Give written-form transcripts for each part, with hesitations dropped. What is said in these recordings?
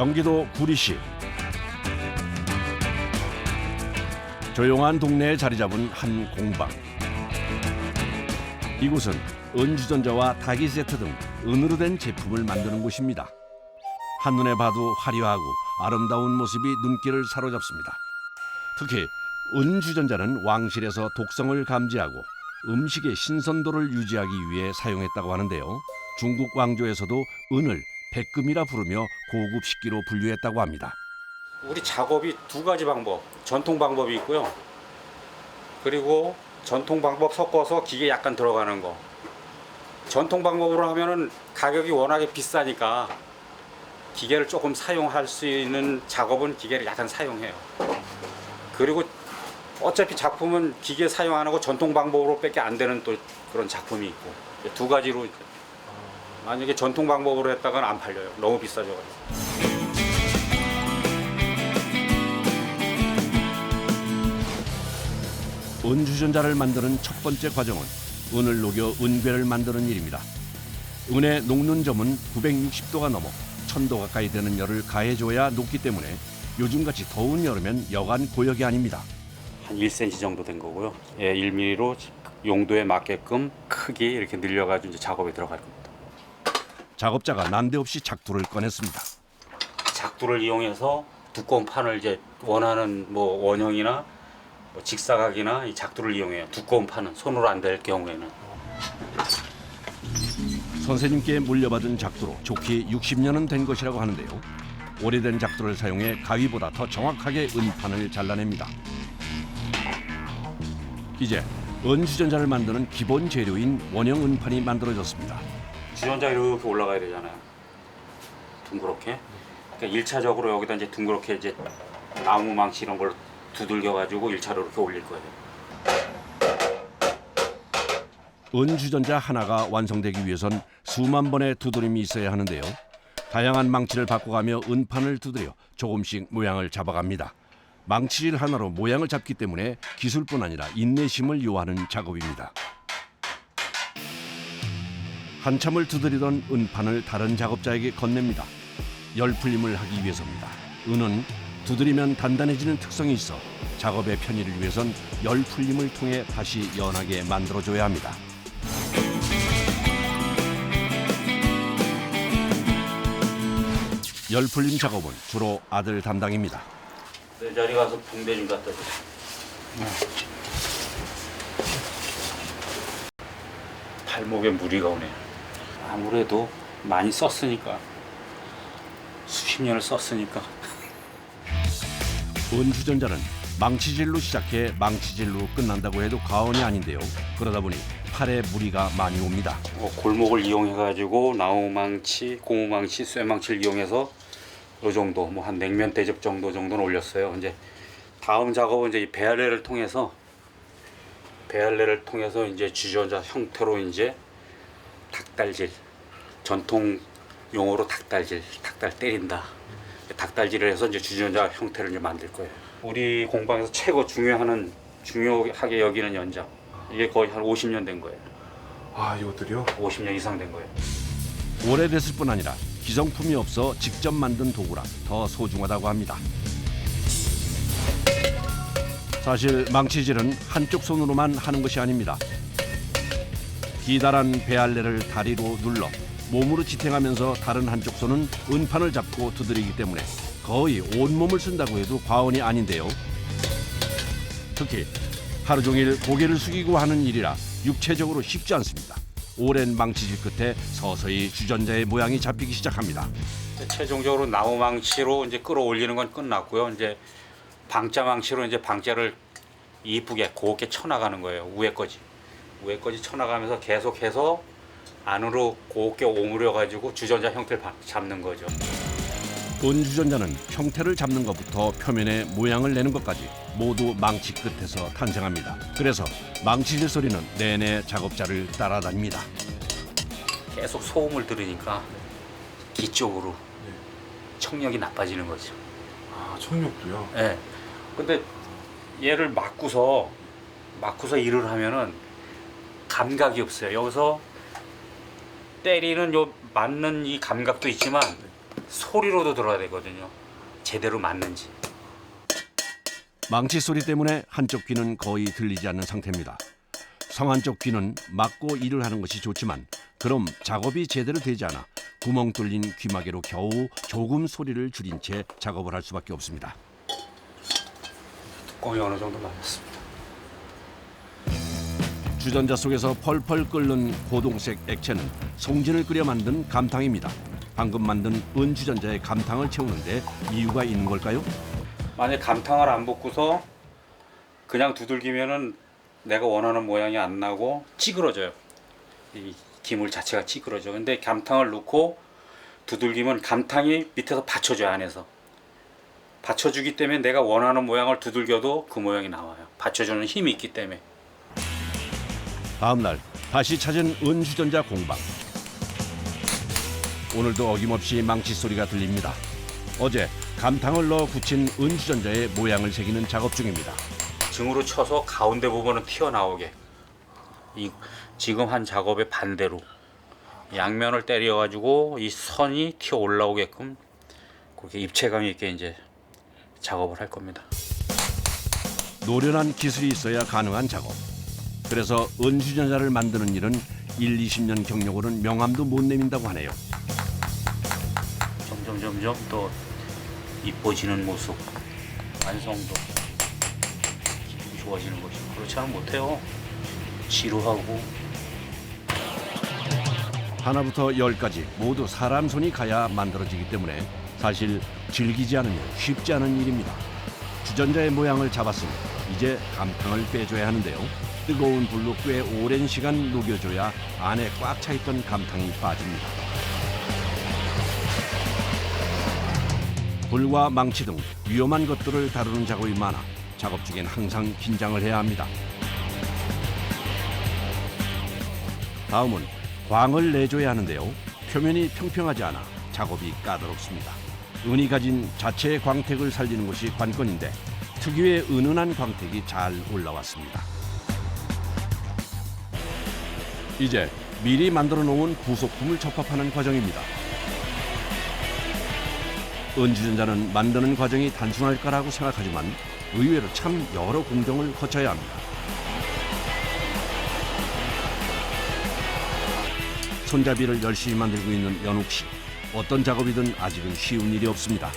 경기도 구리시. 조용한 동네에 자리 잡은 한 공방. 이곳은 은주전자와 닭이 세트 등 은으로 된 제품을 만드는 곳입니다. 한눈에 봐도 화려하고 아름다운 모습이 눈길을 사로잡습니다. 특히 은주전자는 왕실에서 독성을 감지하고 음식의 신선도를 유지하기 위해 사용했다고 하는데요. 중국 왕조에서도 은을 백금이라 부르며 고급 식기로 분류했다고 합니다. 우리 작업이 두 가지 방법, 전통 방법이 있고요. 그리고 전통 방법 섞어서 기계 약간 들어가는 거. 전통 방법으로 하면은 가격이 워낙에 비싸니까 기계를 조금 사용할 수 있는 작업은 기계를 약간 사용해요. 그리고 어차피 작품은 기계 사용 안 하고 전통 방법으로밖에 안 되는 또 그런 작품이 있고 두 가지로. 만약에 전통 방법으로 했다가는 안 팔려요. 너무 비싸져가지고. 은주전자를 만드는 첫 번째 과정은 은을 녹여 은괴를 만드는 일입니다. 은의 녹는 점은 960도가 넘어 1000도 가까이 되는 열을 가해줘야 녹기 때문에 요즘같이 더운 여름엔 여간 고역이 아닙니다. 한 1cm 정도 된 거고요. 예, 1mm로 용도에 맞게끔 크게 이렇게 늘려가지고 이제 작업에 들어갈 겁니다. 작업자가 난데없이 작두를 꺼냈습니다. 작두를 이용해서 두꺼운 판을 이제 원하는 뭐 원형이나 뭐 직사각이나 이 작두를 이용해요. 두꺼운 판은 손으로 안 될 경우에는. 선생님께 물려받은 작두로 좋게 60년은 된 것이라고 하는데요. 오래된 작두를 사용해 가위보다 더 정확하게 은판을 잘라냅니다. 이제 은주전자를 만드는 기본 재료인 원형 은판이 만들어졌습니다. 주전자 이렇게 올라가야 되잖아요. 둥그렇게. 그러니까 1차적으로 여기다 이제 둥그렇게 이제 나무 망치 이런 걸 두들겨 가지고 1차로 이렇게 올릴 거예요. 은주전자 하나가 완성되기 위해선 수만 번의 두드림이 있어야 하는데요. 다양한 망치를 바꿔가며 은판을 두드려 조금씩 모양을 잡아갑니다. 망치질 하나로 모양을 잡기 때문에 기술뿐 아니라 인내심을 요하는 작업입니다. 한참을 두드리던 은판을 다른 작업자에게 건넵니다. 열 풀림을 하기 위해서입니다. 은은 두드리면 단단해지는 특성이 있어 작업의 편의를 위해선 열 풀림을 통해 다시 연하게 만들어줘야 합니다. 열 풀림 작업은 주로 아들 담당입니다. 내 자리 가서 붕대 좀 갖다 줘. 발목에 무리가 오네. 아무래도 많이 썼으니까. 수십 년을 썼으니까. 은주전자는 망치질로 시작해 망치질로 끝난다고 해도 과언이 아닌데요. 그러다 보니 팔에 무리가 많이 옵니다. 골목을 이용해가지고 나무망치, 고무망치, 쇠망치를 이용해서 이 정도, 뭐 한 냉면 대접 정도는 올렸어요. 이제 다음 작업은 이제 이 배알레를 통해서 이제 주전자 형태로 이제 닭달질, 전통 용어로 닭달 때린다. 닭달질을 해서 이제 주전자 형태를 이제 만들 거예요. 우리 공방에서 최고 중요하게 여기는 연장. 이게 거의 한 50년 된 거예요. 아, 이것들이요? 50년 이상 된 거예요. 오래됐을 뿐 아니라 기성품이 없어 직접 만든 도구라 더 소중하다고 합니다. 사실 망치질은 한쪽 손으로만 하는 것이 아닙니다. 기다란 배알레를 다리로 눌러 몸으로 지탱하면서 다른 한쪽 손은 은판을 잡고 두드리기 때문에 거의 온몸을 쓴다고 해도 과언이 아닌데요. 특히 하루 종일 고개를 숙이고 하는 일이라 육체적으로 쉽지 않습니다. 오랜 망치질 끝에 서서히 주전자의 모양이 잡히기 시작합니다. 최종적으로 나무망치로 이제 끌어올리는 건 끝났고요. 이제 방자망치로 이제 방자를 이쁘게 곱게 쳐나가는 거예요. 위에까지 쳐나가면서 계속해서 안으로 곱게 오므려 가지고 주전자 형태를 잡는 거죠. 은주전자는 형태를 잡는 것부터 표면에 모양을 내는 것까지 모두 망치 끝에서 탄생합니다. 그래서 망치질 소리는 내내 작업자를 따라다닙니다. 계속 소음을 들으니까 귀 쪽으로 청력이 나빠지는 거죠. 아, 청력도요? 네. 근데 얘를 막고서 일을 하면은 감각이 없어요. 여기서 때리는 요 맞는 이 감각도 있지만 소리로도 들어야 되거든요. 제대로 맞는지. 망치 소리 때문에 한쪽 귀는 거의 들리지 않는 상태입니다. 성한쪽 귀는 막고 일을 하는 것이 좋지만 그럼 작업이 제대로 되지 않아 구멍 뚫린 귀마개로 겨우 조금 소리를 줄인 채 작업을 할 수밖에 없습니다. 뚜껑이 어느 정도 맞았습니다. 주전자 속에서 펄펄 끓는 고동색 액체는 송진을 끓여 만든 감탕입니다. 방금 만든 은주전자의 감탕을 채우는데 이유가 있는 걸까요? 만약 감탕을 안 붓고서 그냥 두들기면은 내가 원하는 모양이 안 나고 찌그러져요. 이 기물 자체가 찌그러져. 근데 감탕을 넣고 두들기면 감탕이 밑에서 받쳐줘요. 안에서 받쳐주기 때문에 내가 원하는 모양을 두들겨도 그 모양이 나와요. 받쳐주는 힘이 있기 때문에. 다음 날 다시 찾은 은주전자 공방. 오늘도 어김없이 망치 소리가 들립니다. 어제 감탕을 넣어 굳힌 은주전자의 모양을 새기는 작업 중입니다. 등으로 쳐서 가운데 부분은 튀어나오게. 지금 한 작업의 반대로 양면을 때려가지고 이 선이 튀어 올라오게끔 그렇게 입체감 있게 이제 작업을 할 겁니다. 노련한 기술이 있어야 가능한 작업. 그래서 은주전자를 만드는 일은 20년 경력으로는 명함도 못 내민다고 하네요. 점점 또 이뻐지는 모습, 완성도, 기분이 좋아지는 것이 그렇지 않으면 못해요. 지루하고. 하나부터 열까지 모두 사람 손이 가야 만들어지기 때문에 사실 즐기지 않으면 쉽지 않은 일입니다. 주전자의 모양을 잡았으니 이제 감탕을 빼줘야 하는데요. 뜨거운 불로 꽤 오랜 시간 녹여줘야 안에 꽉 차있던 감탕이 빠집니다. 불과 망치 등 위험한 것들을 다루는 작업이 많아 작업 중엔 항상 긴장을 해야 합니다. 다음은 광을 내줘야 하는데요. 표면이 평평하지 않아 작업이 까다롭습니다. 은이 가진 자체의 광택을 살리는 것이 관건인데 특유의 은은한 광택이 잘 올라왔습니다. 이제 미리 만들어 놓은 부속품을 접합하는 과정입니다. 은주전자는 만드는 과정이 단순할 거라고 생각하지만 의외로 참 여러 공정을 거쳐야 합니다. 손잡이를 열심히 만들고 있는 연욱 씨. 어떤 작업이든 아직은 쉬운 일이 없습니다.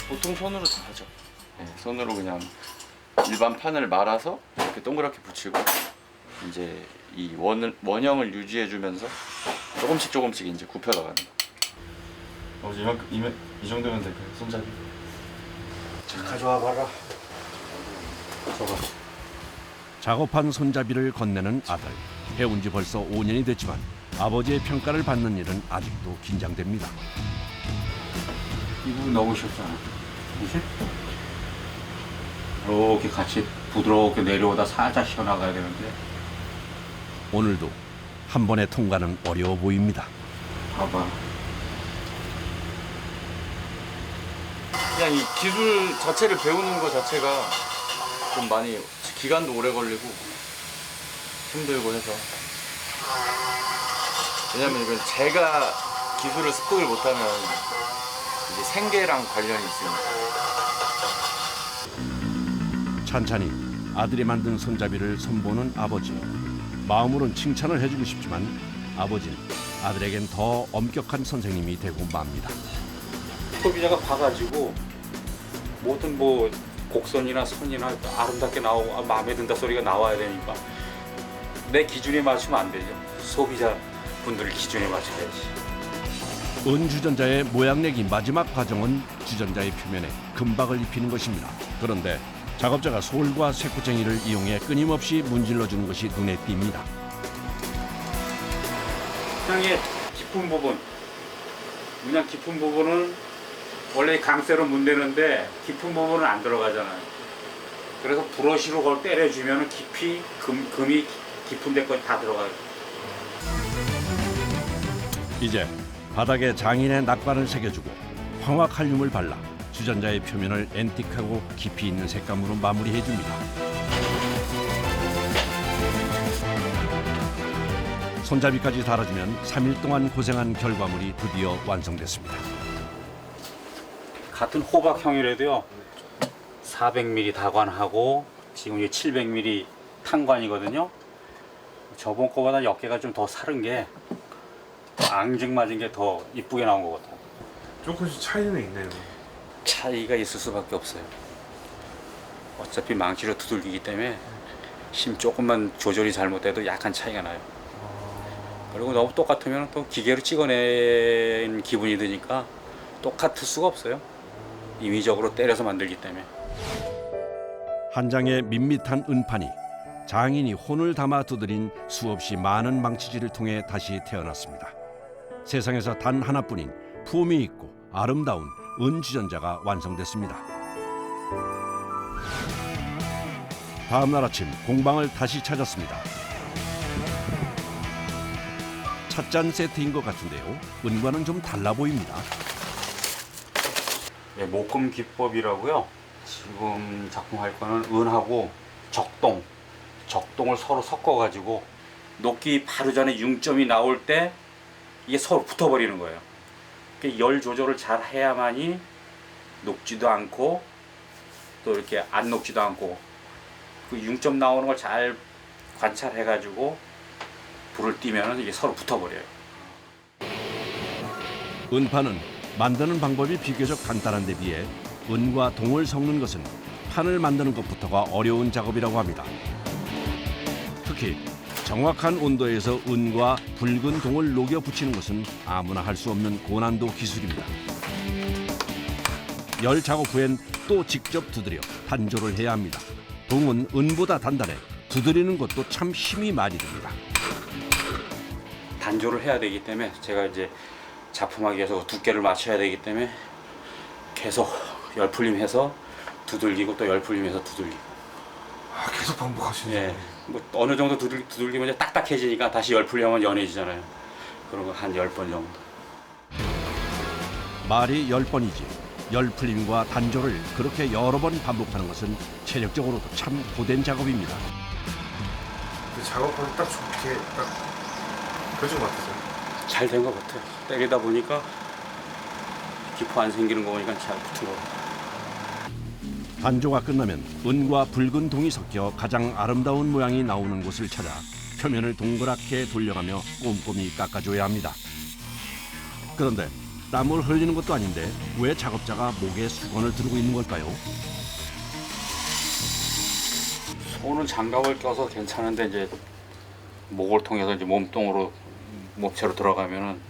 보통 손으로 다 하죠. 네, 손으로 그냥 일반 판을 말아서 이렇게 동그랗게 붙이고 이제 이 원형을 유지해주면서 조금씩 이제 굽혀 나가는 거. 이 정도면 될까요? 손잡이. 자, 가져와 봐라. 저거. 작업한 손잡이를 건네는 아들. 해온 지 벌써 5년이 됐지만 아버지의 평가를 받는 일은 아직도 긴장됩니다. 이 부분 넣으셨잖아. 그치? 이렇게 같이 부드럽게 내려오다 살짝 쉬어나가야 되는데. 오늘도 한 번의 통과는 어려워 보입니다. 봐봐. 그냥 이 기술 자체를 배우는 거 자체가 좀 많이 기간도 오래 걸리고 힘들고 해서. 왜냐면 이건 제가 기술을 습득을 못하면 이제 생계랑 관련이 있으니까. 찬찬히 아들이 만든 손잡이를 손보는 아버지. 마음으론 칭찬을 해주고 싶지만 아버지는 아들에겐 더 엄격한 선생님이 되고 맙니다. 소비자가 봐가지고 모든 뭐 곡선이나 선이나 아름답게 나오고 마음에 든다 소리가 나와야 되니까 내 기준에 맞추면 안 되죠. 소비자 분들 기준에 맞춰야지. 은주전자의 모양 내기 마지막 과정은 주전자의 표면에 금박을 입히는 것입니다. 그런데 작업자가 솔과 쇠구쟁이를 이용해 끊임없이 문질러주는 것이 눈에 띕니다. 문양의 깊은 부분, 문양 깊은 부분은 원래 강쇠로 문대는데 깊은 부분은 안 들어가잖아요. 그래서 브러쉬로 그걸 때려주면 깊이 금이 깊은 데까지 다 들어가요. 이제 바닥에 장인의 낙관을 새겨주고 황화칼륨을 발라 주전자의 표면을 앤틱하고 깊이 있는 색감으로 마무리해줍니다. 손잡이까지 달아주면 3일 동안 고생한 결과물이 드디어 완성됐습니다. 같은 호박형이라도요 400mm 다관하고 지금 이게 700mm 탄관이거든요. 저번 거보다 역계가 좀 더 사른 게 앙증맞은 게 더 이쁘게 나온 것 같아요. 조금씩 차이는 있네요. 차이가 있을 수밖에 없어요. 어차피 망치로 두들기기 때문에 힘 조금만 조절이 잘못돼도 약간 차이가 나요. 그리고 너무 똑같으면 또 기계로 찍어낸 기분이 드니까 똑같을 수가 없어요. 임의적으로 때려서 만들기 때문에. 한 장의 밋밋한 은판이 장인이 혼을 담아 두드린 수없이 많은 망치질을 통해 다시 태어났습니다. 세상에서 단 하나뿐인 품위 있고 아름다운 은주전자가 완성됐습니다. 다음 날 아침 공방을 다시 찾았습니다. 찻잔 세트인 것 같은데요. 은과는 좀 달라 보입니다. 예, 목금 기법이라고요. 지금 작품할 거는 은하고 적동을 서로 섞어가지고 녹기 바로 전에 융점이 나올 때 이게 서로 붙어버리는 거예요. 열 조절을 잘 해야만이 녹지도 않고 또 이렇게 안 녹지도 않고 그 융점 나오는 걸 잘 관찰해가지고 불을 띄면 이게 서로 붙어버려요. 은판은 만드는 방법이 비교적 간단한 데 비해 은과 동을 섞는 것은 판을 만드는 것부터가 어려운 작업이라고 합니다. 특히 정확한 온도에서 은과 붉은 동을 녹여 붙이는 것은 아무나 할 수 없는 고난도 기술입니다. 열 작업 후엔 또 직접 두드려 단조를 해야 합니다. 동은 은보다 단단해 두드리는 것도 참 힘이 많이 듭니다. 단조를 해야 되기 때문에 제가 이제 작품하기 위해서 두께를 맞춰야 되기 때문에 계속 열풀림해서 두들기고 또 열풀림해서 두들기고. 아, 계속 반복하시네요. 예, 뭐 어느 정도 두들기면 이제 딱딱해지니까 다시 열풀림하면 연해지잖아요. 그런 거 한 10번 정도. 말이 10번이지 열풀림과 단조를 그렇게 여러 번 반복하는 것은 체력적으로도 참 고된 작업입니다. 근데 작업하기 딱 좋게 딱 그러신 것 같으세요? 잘 된 것 같아요. 때리다 보니까 기포 안 생기는 거 보니까 잘 붙은 거 같아요. 단조가 끝나면 은과 붉은 동이 섞여 가장 아름다운 모양이 나오는 곳을 찾아 표면을 동그랗게 돌려가며 꼼꼼히 깎아줘야 합니다. 그런데 땀을 흘리는 것도 아닌데 왜 작업자가 목에 수건을 들고 있는 걸까요? 손은 장갑을 껴서 괜찮은데 이제 목을 통해서 이제 몸통으로 몸체로 들어가면은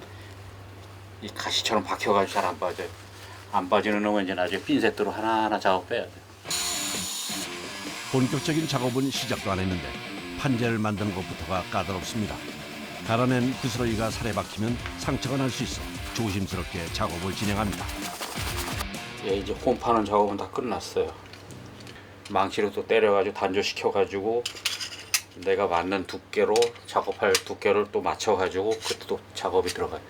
이 가시처럼 박혀가지고 잘 안 빠져요. 안 빠지는 놈은 이제 나중에 핀셋으로 하나하나 작업해야 돼. 본격적인 작업은 시작도 안 했는데 판재를 만드는 것부터가 까다롭습니다. 갈아낸 부스러기가 살에 박히면 상처가 날 수 있어 조심스럽게 작업을 진행합니다. 예, 이제 홈 파는 작업은 다 끝났어요. 망치로 또 때려가지고 단조시켜가지고 내가 맞는 두께로 작업할 두께를 또 맞춰가지고 그때 또 작업이 들어가요.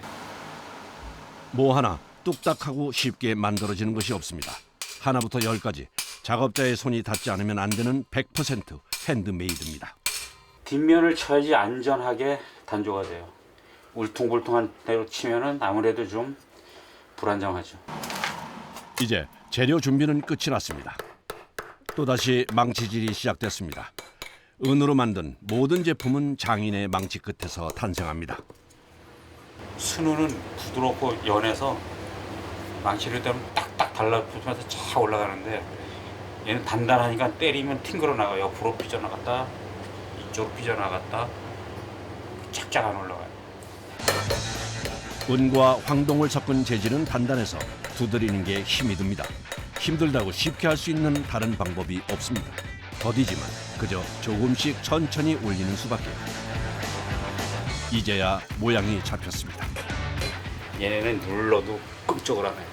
뭐 하나 뚝딱하고 쉽게 만들어지는 것이 없습니다. 하나부터 10까지 작업자의 손이 닿지 않으면 안 되는 100% 핸드메이드입니다. 뒷면을 쳐야지 안전하게 단조가 돼요. 울퉁불퉁한 대로 치면은 아무래도 좀 불안정하죠. 이제 재료 준비는 끝이 났습니다. 또다시 망치질이 시작됐습니다. 은으로 만든 모든 제품은 장인의 망치 끝에서 탄생합니다. 순우는 부드럽고 연해서 망치를 때면 딱딱 달라붙으면서 쫙 올라가는데 얘는 단단하니까 때리면 튕겨 나가요. 옆으로 삐져나갔다 이쪽으로 삐져나갔다 착착 안 올라가요. 은과 황동을 섞은 재질은 단단해서 두드리는 게 힘이 듭니다. 힘들다고 쉽게 할 수 있는 다른 방법이 없습니다. 더디지만 그저 조금씩 천천히 올리는 수밖에. 이제야 모양이 잡혔습니다. 얘네는 눌러도 끔찍을 안 해요.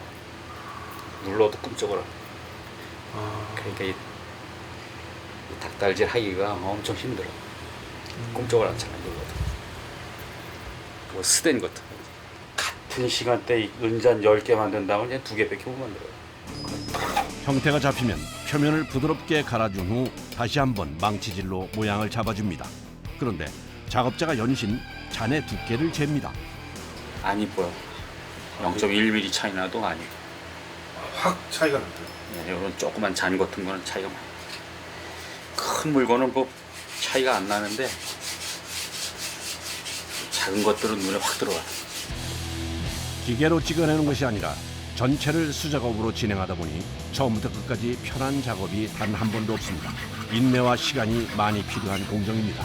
눌러도 끔찍을 안 해요. 그러니까 이 닭달질 하기가 엄청 힘들어. 꼼짝을 않잖아요. 그거 스댄 같은 거. 같은 시간대에 은잔 10개 만든다면 이제 2개밖에 못 만들어요. 형태가 잡히면 표면을 부드럽게 갈아준 후 다시 한번 망치질로 모양을 잡아줍니다. 그런데 작업자가 연신 잔의 두께를 잽니다. 안 이뻐요. 0.1mm 차이 나도 안 이뻐요. 확 차이가 나요. 이런 조그만 잔 같은 거는 차이가 많아요. 큰 물건은 뭐 차이가 안 나는데 작은 것들은 눈에 확 들어와요. 기계로 찍어내는 것이 아니라 전체를 수작업으로 진행하다 보니 처음부터 끝까지 편한 작업이 단 한 번도 없습니다. 인내와 시간이 많이 필요한 공정입니다.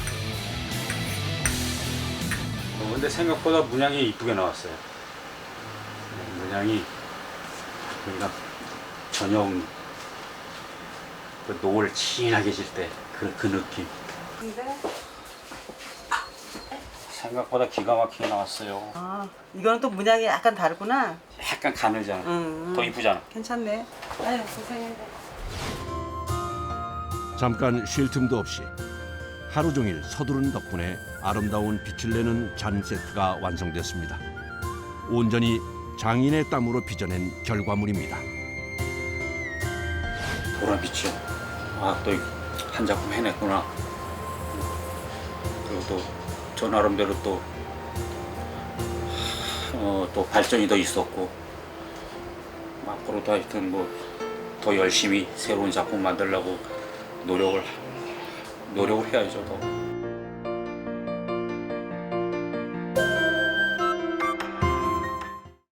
근데 생각보다 문양이 이쁘게 나왔어요. 문양이 그러니까 저녁 그 노을 진하게 질 때 그 느낌. 생각보다 기가 막히게 나왔어요. 아, 이거는 또 문양이 약간 다르구나. 약간 가늘잖아. 더 이쁘잖아. 괜찮네. 아유, 고생했네. 잠깐 쉴 틈도 없이 하루 종일 서두른 덕분에 아름다운 빛을 내는 잔 세트가 완성됐습니다. 온전히 장인의 땀으로 빚어낸 결과물입니다. 보람있죠. 아, 또 한 작품 해냈구나. 그리고 또 저 나름대로 또 발전이 더 있었고 앞으로도 하여튼 뭐 더 열심히 새로운 작품 만들려고 노력을 해야죠. 더.